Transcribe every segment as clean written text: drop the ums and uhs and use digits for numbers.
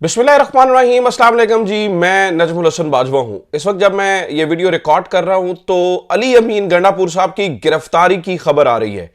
बिस्मिल्लाहिर्रहमानिर्रहीम, अस्सलाम वालेकुम जी। मैं नजमुल हसन बाजवा हूं। इस वक्त जब मैं ये वीडियो रिकॉर्ड कर रहा हूं तो अली अमीन गंडापुर साहब की गिरफ्तारी की खबर आ रही है।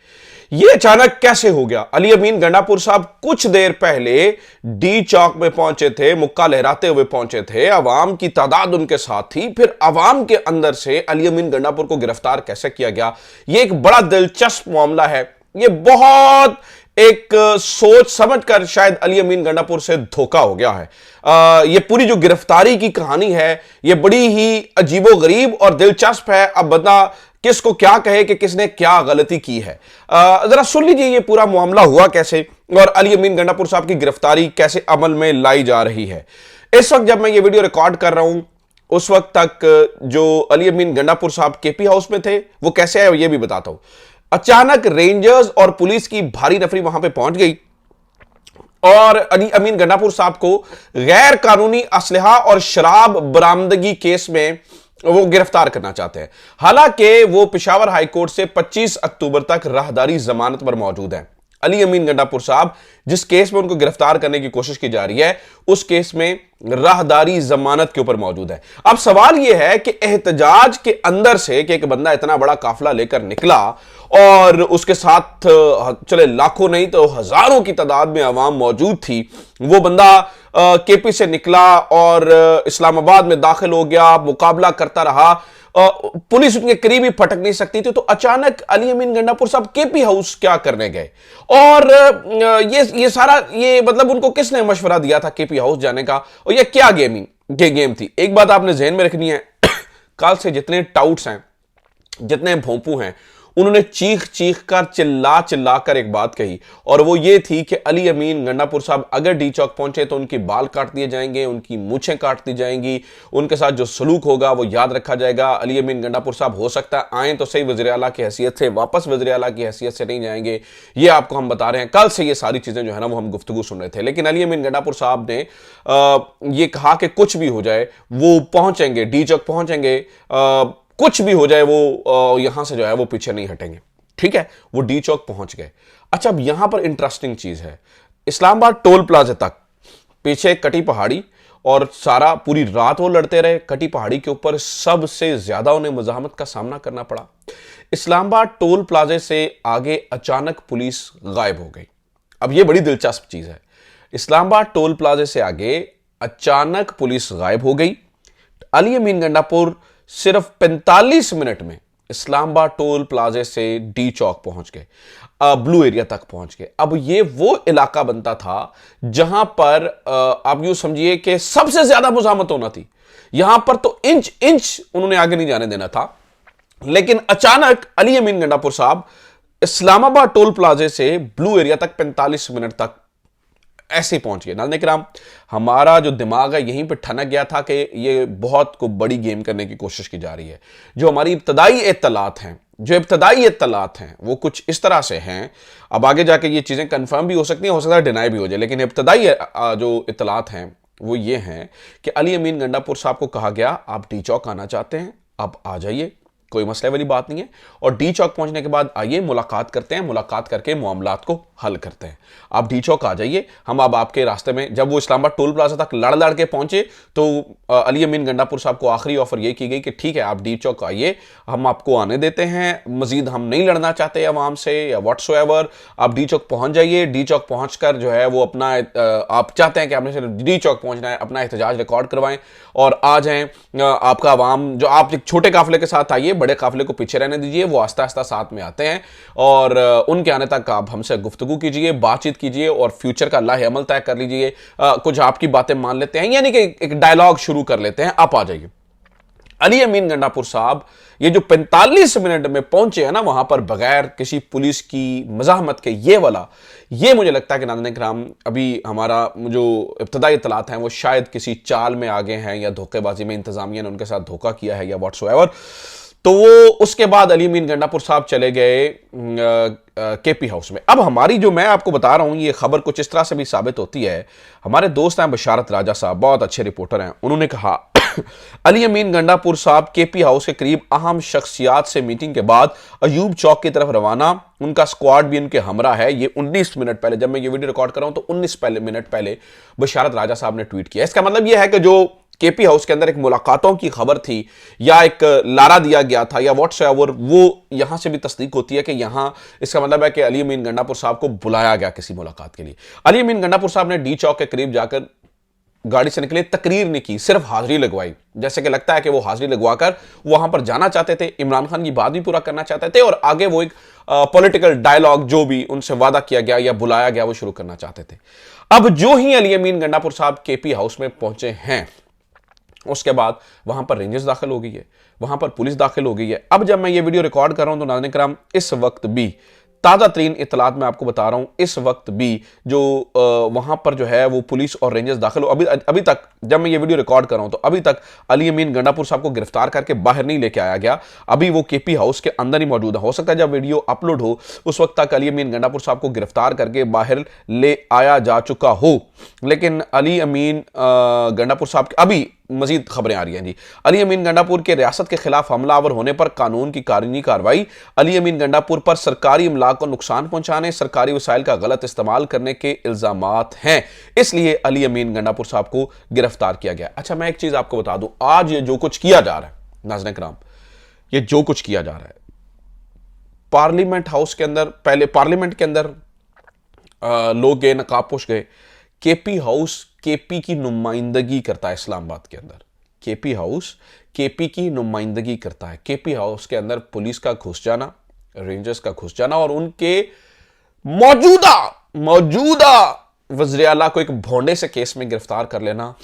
ये अचानक कैसे हो गया? अली अमीन गंडापुर साहब कुछ देर पहले डी चौक में पहुंचे थे, मुक्का लहराते हुए पहुंचे थे, अवाम की तादाद उनके साथ थी। फिर अवाम के अंदर से अली अमीन गंडापुर को गिरफ्तार कैसे किया गया? ये एक बड़ा दिलचस्प मामला है। ये बहुत एक सोच समझकर शायद अली अमीन गंडापुर से धोखा हो गया है। ये पूरी जो गिरफ्तारी की कहानी है ये बड़ी ही अजीबोगरीब और दिलचस्प है। अब बंदा किसको क्या कहे कि किसने क्या गलती की है। जरा सुन लीजिए ये पूरा मामला हुआ कैसे और अली अमीन गंडापुर साहब की गिरफ्तारी कैसे अमल में लाई जा रही है। इस वक्त जब मैं ये वीडियो रिकॉर्ड कर रहा हूं उस वक्त तक जो अली अमीन गंडापुर साहब केपी हाउस में थे वो कैसे आए ये भी बताता हूं। अचानक रेंजर्स और पुलिस की भारी नफरी वहां पे पहुंच गई और अली अमीन गंडापुर साहब को गैर कानूनी असलहा और शराब बरामदगी केस में वो गिरफ्तार करना चाहते हैं। हालांकि वो पेशावर हाईकोर्ट से 25 अक्टूबर तक राहदारी जमानत पर मौजूद हैं। अली अमीन गंडापुर साहब जिस केस में उनको गिरफ्तार करने की कोशिश की जा रही है उस केस में राहदारी जमानत के ऊपर मौजूद है। अब सवाल यह है कि एहतजाज के अंदर से कि एक बंदा इतना बड़ा काफिला लेकर निकला और उसके साथ चले लाखों नहीं तो हजारों की तादाद में अवाम मौजूद थी। वो बंदा केपी से निकला और इस्लामाबाद में दाखिल हो गया, मुकाबला करता रहा। पुलिस उनके करीब ही फटक नहीं सकती थी। तो अचानक अली अमीन गंडापुर साहब केपी हाउस क्या करने गए और ये सारा ये मतलब उनको किसने मशवरा दिया था केपी हाउस जाने का और ये क्या गेम थी? एक बात आपने जहन में रखनी है, कल से जितने टाउट्स हैं, जितने भोंपू हैं, उन्होंने चीख चीख कर चिल्ला चिल्ला कर एक बात कही और वो ये थी कि अली अमीन गंडापुर साहब अगर डी चौक पहुंचे तो उनके बाल काट दिए जाएंगे, उनकी मूछें काट दी जाएंगी, उनके साथ जो सलूक होगा वो याद रखा जाएगा। अली अमीन गंडापुर साहब हो सकता है आए तो सही वज़ीर आला की हैसियत से, वापस वज़ीर आला की हैसियत से नहीं जाएंगे। ये आपको हम बता रहे हैं। कल से ये सारी चीजें जो है ना वो हम गुफ्तगू सुन रहे थे, लेकिन अली अमीन गंडापुर साहब ने ये कहा कि कुछ भी हो जाए वो पहुंचेंगे, डी चौक पहुंचेंगे, कुछ भी हो जाए वो यहां से जो है वो पीछे नहीं हटेंगे। ठीक है, वो डी चौक पहुंच गए। अच्छा, अब यहां पर इंटरेस्टिंग चीज है, इस्लामाबाद टोल प्लाजा तक पीछे कटी पहाड़ी और सारा पूरी रात वो लड़ते रहे। कटी पहाड़ी के ऊपर सबसे ज्यादा उन्हें मुजाहमत का सामना करना पड़ा। इस्लामाबाद टोल प्लाजे से आगे अचानक पुलिस गायब हो गई। अब ये बड़ी दिलचस्प चीज है, इस्लामाबाद टोल प्लाजे से आगे अचानक पुलिस गायब हो गई। अली अमीन गंडापुर सिर्फ 45 मिनट में इस्लामाबाद टोल प्लाजे से डी चौक पहुंच गए, ब्लू एरिया तक पहुंच गए। अब ये वो इलाका बनता था जहां पर आप यूं समझिए कि सबसे ज्यादा मुजामत होना थी। यहां पर तो इंच इंच उन्होंने आगे नहीं जाने देना था। लेकिन अचानक अली अमीन गंडापुर साहब इस्लामाबाद टोल प्लाजे से ब्लू एरिया तक 45 मिनट तक ऐसे पहुंच गए। नाज़रीन किराम, हमारा जो दिमाग है यहीं पे ठनक गया था कि ये बहुत को बड़ी गेम करने की कोशिश की जा रही है। जो हमारी इब्तदाई इत्तलात हैं वो कुछ इस तरह से हैं। अब आगे जाके ये चीजें कंफर्म भी हो सकती हैं, हो सकता है डिनाई भी हो जाए, लेकिन इब्तदाई जो इत्तलात हैं वो ये हैं कि अली अमीन गंडापुर साहब को कहा गया आप डी चौक आना चाहते हैं, आप आ जाइए, कोई मसले वाली बात नहीं है। और डी चौक पहुंचने के बाद आइए मुलाकात करते हैं, मुलाकात करके मामलात को हल करते हैं। आप डी चौक आ जाइए, हम अब आपके रास्ते में। जब वो इस्लामाबाद टोल प्लाजा तक लड़ लड़ के पहुंचे तो अली अमीन गंडापुर साहब को आखिरी ऑफर ये की गई कि ठीक है आप डी चौक आइए, हम आपको आने देते हैं, मजीद हम नहीं लड़ना चाहते अवाम से या व्हाट्सोएवर। आप डी चौक पहुंच जाइए। डी चौक पहुंच कर जो है वो अपना आप चाहते हैं कि आपने सिर्फ डी चौक पहुंचना है, अपना एहतजाज रिकॉर्ड करवाएं और आ जाएं। आपका अवाम जो आप एक छोटे काफिले के साथ आइए, बड़े काफिले को पीछे रहने दीजिए, वो आस्ता आस्ता साथ में आते हैं और उनके आने तक आप हमसे गुफ्तगू कीजिए, बातचीत कीजिए और फ्यूचर का लाहे अमल तय कर लीजिए। कुछ आपकी बातें मान लेते हैं, यानी कि एक डायलॉग शुरू कर लेते हैं, आप आ जाइए। अली अमीन गंडापुर साहब ये जो 45 मिनट में पहुंचे हैं ना वहां पर बगैर किसी पुलिस की मज़ाहमत के, ये मुझे लगता है कि नाज़रीन किराम अभी हमारा जो इब्तदाई इत्तलात हैं वो शायद किसी चाल में आगे हैं या धोखेबाजी में इंतजामिया ने उनके साथ धोखा किया है या व्हाट्सएवर। तो वो उसके बाद अली अमीन गंडापुर साहब चले गए केपी हाउस में। अब हमारी जो मैं आपको बता रहा हूं ये खबर कुछ इस तरह से भी साबित होती है। हमारे दोस्त हैं बशारत राजा साहब, बहुत अच्छे रिपोर्टर हैं, उन्होंने कहा अली अमीन गंडापुर साहब केपी हाउस के करीब अहम शख्सियात से मीटिंग के बाद अयूब चौक की तरफ रवाना, उनका स्क्वाड भी उनके हमरा है। ये 19 मिनट पहले, जब मैं ये वीडियो रिकॉर्ड कर रहा हूं तो 19 मिनट पहले बशारत राजा साहब ने ट्वीट किया। इसका मतलब यह है कि जो केपी हाउस के अंदर एक मुलाकातों की खबर थी या एक लारा दिया गया था या व्हाट्सएवर, वो यहां से भी तस्दीक होती है कि यहां इसका मतलब है कि अली अमीन गंडापुर साहब को बुलाया गया किसी मुलाकात के लिए। अली अमीन गंडापुर साहब ने डी चौक के करीब जाकर गाड़ी से निकले, तकरीर नहीं की, सिर्फ हाजिरी लगवाई। जैसे कि लगता है कि वो हाजिरी लगवाकर वहां पर जाना चाहते थे, इमरान खान की बात भी पूरा करना चाहते थे और आगे वो एक पॉलिटिकल डायलॉग जो भी उनसे वादा किया गया या बुलाया गया वो शुरू करना चाहते थे। अब जो ही अली अमीन गंडापुर साहब केपी हाउस में पहुंचे हैं, उसके बाद वहां पर रेंजर्स दाखिल हो गई है, वहां पर पुलिस दाखिल हो गई है। अब जब मैं ये वीडियो रिकॉर्ड कर रहा हूं तो नाज़रीन किराम इस वक्त भी ताज़ा तरीन इतलात मैं आपको बता रहा हूं, इस वक्त भी जो वहां पर जो है वो पुलिस और रेंजर्स दाखिल हो, अभी तक जब मैं ये वीडियो रिकॉर्ड कर रहा हूं तो अभी तक अली अमीन गंडापुर साहब को गिरफ्तार करके बाहर नहीं लेके आया गया। अभी वो केपी हाउस के अंदर ही मौजूद है। हो सकता है जब वीडियो अपलोड हो उस वक्त तक अली अमीन गंडापुर साहब को गिरफ्तार करके बाहर ले आया जा चुका हो, लेकिन अली अमीन गंडापुर साहब अभी मजीद खबरें आ रही हैं जी। अली अमीन गंडापुर के रियासत के खिलाफ हमलावर होने पर कानून की कानूनी कार्रवाई, अली अमीन गंडापुर पर सरकारी इमलाक को नुकसान पहुंचाने, सरकारी वसाइल का गलत इस्तेमाल करने के इल्जामात हैं, इसलिए अली अमीन गंडापुर साहब को गिरफ्तार किया गया। अच्छा, मैं एक चीज आपको बता दूं, आज ये जो कुछ किया जा रहा है नाज़रीन किराम, ये जो कुछ किया जा रहा है पार्लियामेंट हाउस के अंदर, पहले पार्लियामेंट के अंदर लोग गए, नकाबपोश गए। केपी हाउस केपी की नुमाइंदगी करता है इस्लामाबाद के अंदर। केपी हाउस केपी की नुमाइंदगी करता है। केपी हाउस के अंदर पुलिस का घुस जाना, रेंजर्स का घुस जाना और उनके मौजूदा वज़ीर आला को एक भोंडे से केस में गिरफ्तार कर लेना,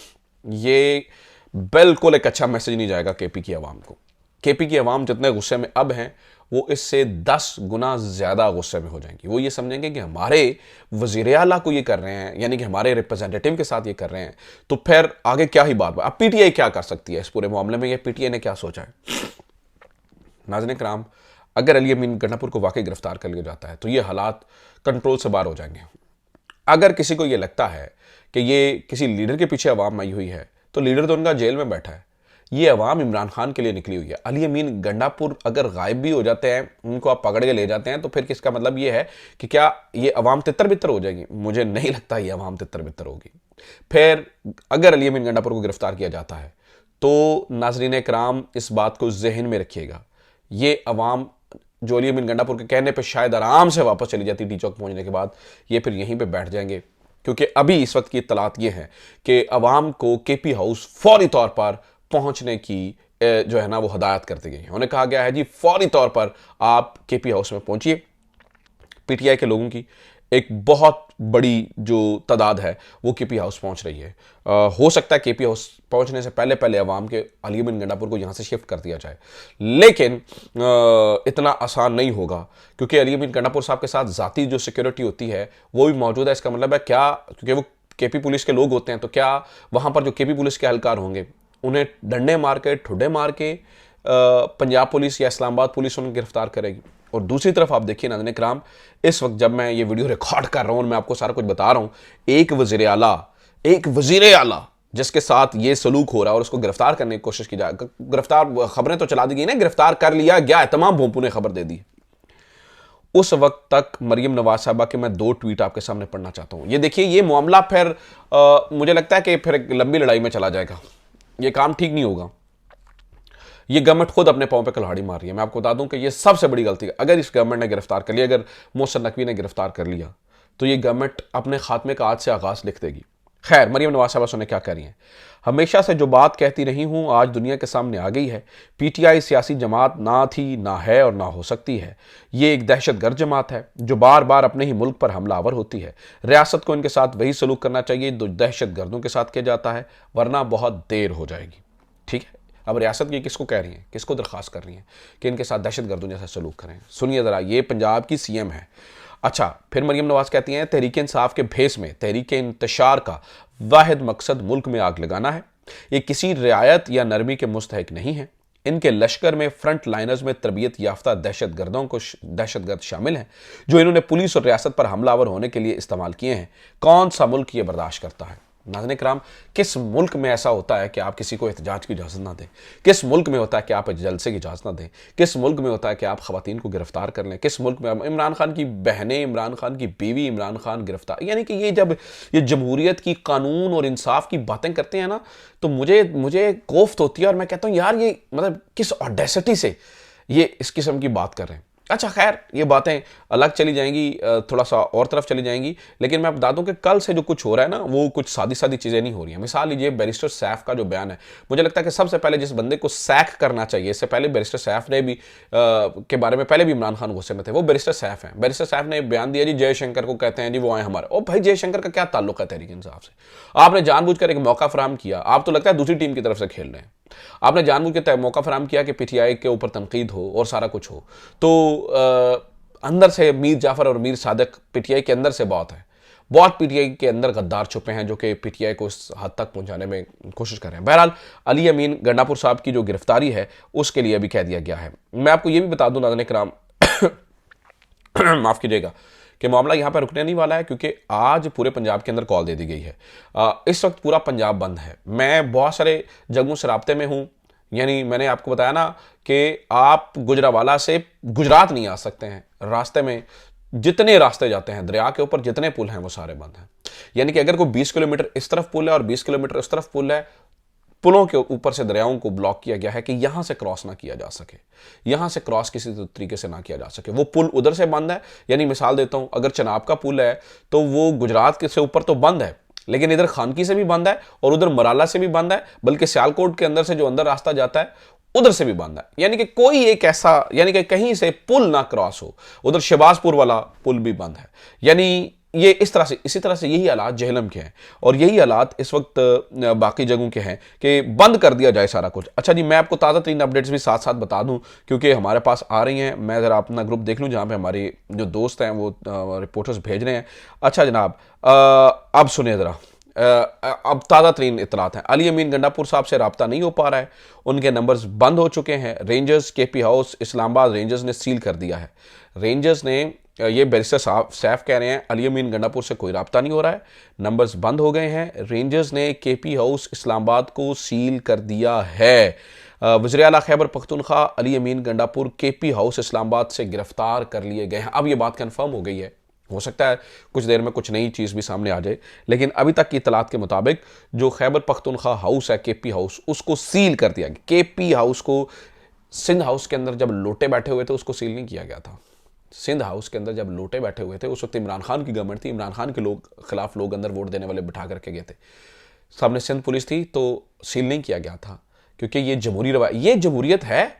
ये बिल्कुल एक अच्छा मैसेज नहीं जाएगा केपी की आवाम को। केपी की आवाम जितने गुस्से में अब हैं वो इससे 10 गुना ज्यादा गुस्से में हो जाएंगी। वो ये समझेंगे कि हमारे वज़ीर आला को ये कर रहे हैं, यानी कि हमारे रिप्रेजेंटेटिव के साथ ये कर रहे हैं, तो फिर आगे क्या ही बात। अब पीटीआई क्या कर सकती है इस पूरे मामले में, ये पीटीआई ने क्या सोचा है। नाज़रीन किराम, अगर अली अमीन गंडापुर को वाकई गिरफ्तार कर लिया जाता है तो ये हालात कंट्रोल से बाहर हो जाएंगे। अगर किसी को ये लगता है कि ये किसी लीडर के पीछे अवाम आई हुई है, तो लीडर तो उनका जेल में बैठा है, ये अवाम इमरान खान के लिए निकली हुई है। अली अमीन गंडापुर अगर गायब भी हो जाते हैं, उनको आप पकड़ के ले जाते हैं, तो फिर किसका मतलब ये है कि क्या ये अवाम तितर बितर हो जाएगी? मुझे नहीं लगता ये अवाम तितर बितर होगी। फिर अगर अली अमीन गंडापुर को गिरफ्तार किया जाता है तो नाज़रीन कराम इस बात को जहन में रखिएगा, ये अवाम जो अली अमीन गंडापुर के कहने पर शायद आराम से वापस चली जाती टी चौक पहुंचने के बाद, ये फिर यहीं पर बैठ जाएंगे, क्योंकि अभी इस वक्त की इत्तलात ये है कि अवाम को केपी हाउस फौरी तौर पर पहुंचने की जो है ना वो हदायत कर दी गई है। उन्हें कहा गया है जी फौरी तौर पर आप केपी हाउस में पहुंचिए। पीटीआई के लोगों की एक बहुत बड़ी जो तादाद है वो केपी हाउस पहुंच रही है। हो सकता है केपी हाउस पहुंचने से पहले पहले अवाम के अली अमीन गंडापुर को यहां से शिफ्ट कर दिया जाए, लेकिन इतना आसान नहीं होगा, क्योंकि अली अमीन गंडापुर साहब के साथ जाती जो सिक्योरिटी होती है वो भी मौजूद है। इसका मतलब है क्या, क्योंकि वो केपी पुलिस के लोग होते हैं, तो क्या वहां पर जो केपी पुलिस के एहलकार होंगे उन्हें डंडे मार के, ठुड्डे मार के पंजाब पुलिस या इस्लामाबाद पुलिस उन्हें गिरफ्तार करेगी? और दूसरी तरफ आप देखिए नाज़रीन किराम, इस वक्त जब मैं ये वीडियो रिकॉर्ड कर रहा हूं और मैं आपको सारा कुछ बता रहा हूं, एक वज़ीर आला जिसके साथ ये सलूक हो रहा है और उसको गिरफ्तार करने की कोशिश की जाए, गिरफ्तार खबरें तो चला दी गई ना, गिरफ्तार कर लिया गया, तमाम भोंपू ने खबर दे दी। उस वक्त तक मरियम नवाज साहबा के मैं 2 ट्वीट आपके सामने पढ़ना चाहता हूं। ये देखिए, ये मामला फिर मुझे लगता है कि फिर एक लंबी लड़ाई में चला जाएगा, ये काम ठीक नहीं होगा। ये गवर्नमेंट खुद अपने पांव पे कुल्हाड़ी मार रही है। मैं आपको बता दूं कि ये सबसे बड़ी गलती है। अगर इस गवर्नमेंट ने गिरफ्तार कर लिया, अगर मोहसिन नकवी ने गिरफ्तार कर लिया, तो ये गवर्नमेंट अपने खात्मे का आज से आगाज लिख देगी। खैर, मरियम नवाज साहबा सुने क्या कह रही हैं। हमेशा से जो बात कहती रही हूं आज दुनिया के सामने आ गई है। पीटीआई सियासी जमात ना थी, ना है और ना हो सकती है। ये एक दहशतगर्द जमात है जो बार बार अपने ही मुल्क पर हमलावर होती है। रियासत को इनके साथ वही सलूक करना चाहिए जो दहशतगर्दों के साथ किया जाता है, वरना बहुत देर हो जाएगी। ठीक है, अब रियासत की किसको कह रही हैं, किसको दरख्वास्त कर रही हैं कि इनके साथ दहशतगर्दों जैसा सलूक करें? सुनिए ज़रा, ये पंजाब की सीएम है। अच्छा, फिर मरियम नवाज कहती हैं तहरीक इंसाफ के भेस में तहरीक इंतशार का वाहिद मकसद मुल्क में आग लगाना है। ये किसी रियायत या नरमी के मुस्तहक नहीं है। इनके लश्कर में फ्रंट लाइनर्स में तरबियत याफ्ता दहशतगर्द शामिल हैं जो इन्होंने पुलिस और रियासत पर हमलावर होने के लिए इस्तेमाल किए हैं। कौन सा मुल्क ये बर्दाश्त करता है? नाज़रीन किराम, किस मुल्क में ऐसा होता है कि आप किसी को एहतजाज की इजाज़त ना दें? किस मुल्क में होता है कि आप जलसे की इजाज़त ना दें? किस मुल्क में होता है कि आप ख़वातीन को गिरफ्तार कर लें? किस मुल्क में इमरान खान की बहनें, इमरान खान की बीवी, इमरान खान गिरफ्तार? यानी कि ये जब ये जमहूरियत की, कानून और इंसाफ की बातें करते हैं ना, तो मुझे कोफ्त होती है और मैं कहता हूँ यार ये मतलब किस ऑडेसिटी से ये इस किस्म की बात कर रहे हैं। अच्छा खैर, ये बातें अलग चली जाएंगी, थोड़ा सा और तरफ चली जाएंगी, लेकिन मैं बता दूं कि कल से जो कुछ हो रहा है ना, वो कुछ सादी सादी चीज़ें नहीं हो रही हैं। मिसाल लीजिए बैरिस्टर सैफ का जो बयान है, मुझे लगता है कि सबसे पहले जिस बंदे को सैक करना चाहिए, इससे पहले बैरिस्टर सैफ ने भी के बारे में पहले भी इमरान खान गुस्से में थे, वो बैरिस्टर सैफ हैं। बैरिस्टर सैफ ने बयान दिया जी जयशंकर को कहते हैं जी वो आए हमारे। ओ भाई, जयशंकर का क्या ताल्लुक है तहरीक इंसाफ से? आपने जानबूझकर एक मौका फराहम किया, आप तो लगता है दूसरी टीम की तरफ से खेल रहे हैं। आपने जानबूझ के मौका फराहम किया कि पीटीआई के ऊपर तनकीद हो और सारा कुछ हो, तो अंदर से मीर जाफर और मीर सादिक पीटीआई के अंदर से बहुत पीटीआई के अंदर गद्दार छुपे हैं जो कि पीटीआई को इस हद तक पहुंचाने में कोशिश कर रहे हैं। बहरहाल, अली अमीन गंडापुर साहब की जो गिरफ्तारी है उसके लिए भी कह दिया गया है। मैं आपको ये भी बता दूं नाज़रीन किराम, माफ़ कीजिएगा, कि मामला यहाँ पर रुकने नहीं वाला है, क्योंकि आज पूरे पंजाब के अंदर कॉल दे दी गई है। इस वक्त पूरा पंजाब बंद है। मैं बहुत सारे जगहों से राब्ते में हूँ, यानी मैंने आपको बताया ना कि आप गुजरावाला से गुजरात नहीं आ सकते हैं। रास्ते में जितने रास्ते जाते हैं दरिया के ऊपर, जितने पुल हैं वो सारे बंद हैं। यानी कि अगर कोई 20 किलोमीटर इस तरफ पुल है और 20 किलोमीटर उस तरफ पुल है, पुलों के ऊपर से दरियाओं को ब्लॉक किया गया है कि यहां से क्रॉस ना किया जा सके, यहां से क्रॉस किसी तरीके से ना किया जा सके। वो पुल उधर से बंद है। यानी मिसाल देता हूं, अगर चनाब का पुल है तो वो गुजरात के से ऊपर तो बंद है, लेकिन इधर खानकी से भी बंद है और उधर मराला से भी बंद है, बल्कि सियालकोट के अंदर से जो अंदर रास्ता जाता है उधर से भी बंद है। यानी कि कोई एक ऐसा, यानी कि कहीं से पुल ना क्रॉस हो। उधर शहबाजपुर वाला पुल भी बंद है। यानी ये इसी तरह से यही हालात जहलम के हैं और यही हालात इस वक्त बाकी जगहों के हैं कि बंद कर दिया जाए सारा कुछ। अच्छा जी, मैं आपको ताज़ा तरीन अपडेट्स भी साथ साथ बता दूं, क्योंकि हमारे पास आ रही हैं। मैं ज़रा अपना ग्रुप देख लूं जहां पे हमारे जो दोस्त हैं वो रिपोर्टर्स भेज रहे हैं। अच्छा जनाब, अब सुनिए ज़रा, अब ताज़ा तरीन इतलात हैं। अली अमीन गंडापुर साहब से रब्ता नहीं हो पा रहा है, उनके नंबर्स बंद हो चुके हैं। Rangers KP house Islamabad rangers ने सील कर दिया है। रेंजर्स ने, ये बैरिस्टर सैफ कह रहे हैं, अली अमीन गंडापुर से कोई रब्ता नहीं हो रहा है, नंबर्स बंद हो गए हैं। रेंजर्स ने केपी हाउस इस्लामाबाद को सील कर दिया है। वज़ीर आला खैबर पख्तूनख्वा अली अमीन गंडापुर केपी हाउस इस्लामाबाद से गिरफ्तार कर लिए गए हैं। अब ये बात कन्फर्म हो गई है। हो सकता है कुछ देर में कुछ नई चीज़ भी सामने आ जाए, लेकिन अभी तक की इतलात के मुताबिक जो खैबर पख्तूनख्वा हाउस है केपी हाउस, उसको सील कर दिया गया। केपी हाउस को सिंध हाउस के अंदर जब लोटे बैठे हुए थे उसको सील नहीं किया गया था। सिंध हाउस के अंदर जब लोटे बैठे हुए थे उस वक्त इमरान खान की गवर्नमेंट थी, इमरान खान के खिलाफ लोग अंदर वोट देने वाले बिठा करके गए थे, सामने सिंध पुलिस थी, तो सील नहीं किया गया था, क्योंकि ये जमहूरी रवा, ये जमहूरियत है।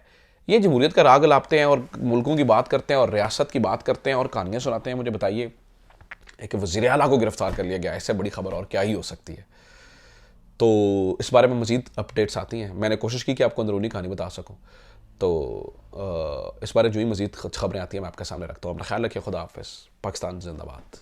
ये जमहूरियत का राग लापते हैं और मुल्कों की बात करते हैं और रियासत की बात करते हैं और कहानियाँ सुनाते हैं। मुझे बताइए, एक वज़ीर आला को गिरफ्तार कर लिया गया, इससे बड़ी खबर और क्या ही हो सकती है। तो इस बारे में मज़ीद अपडेट्स आती हैं। मैंने कोशिश की कि आपको अंदरूनी कहानी बता सकूं, तो इस बारे जो ही मज़ीद खबरें आती हैं मैं आपके सामने रखता हूँ। अपना ख्याल रखिए। खुदा हाफ़िज़। पाकिस्तान जिंदाबाद।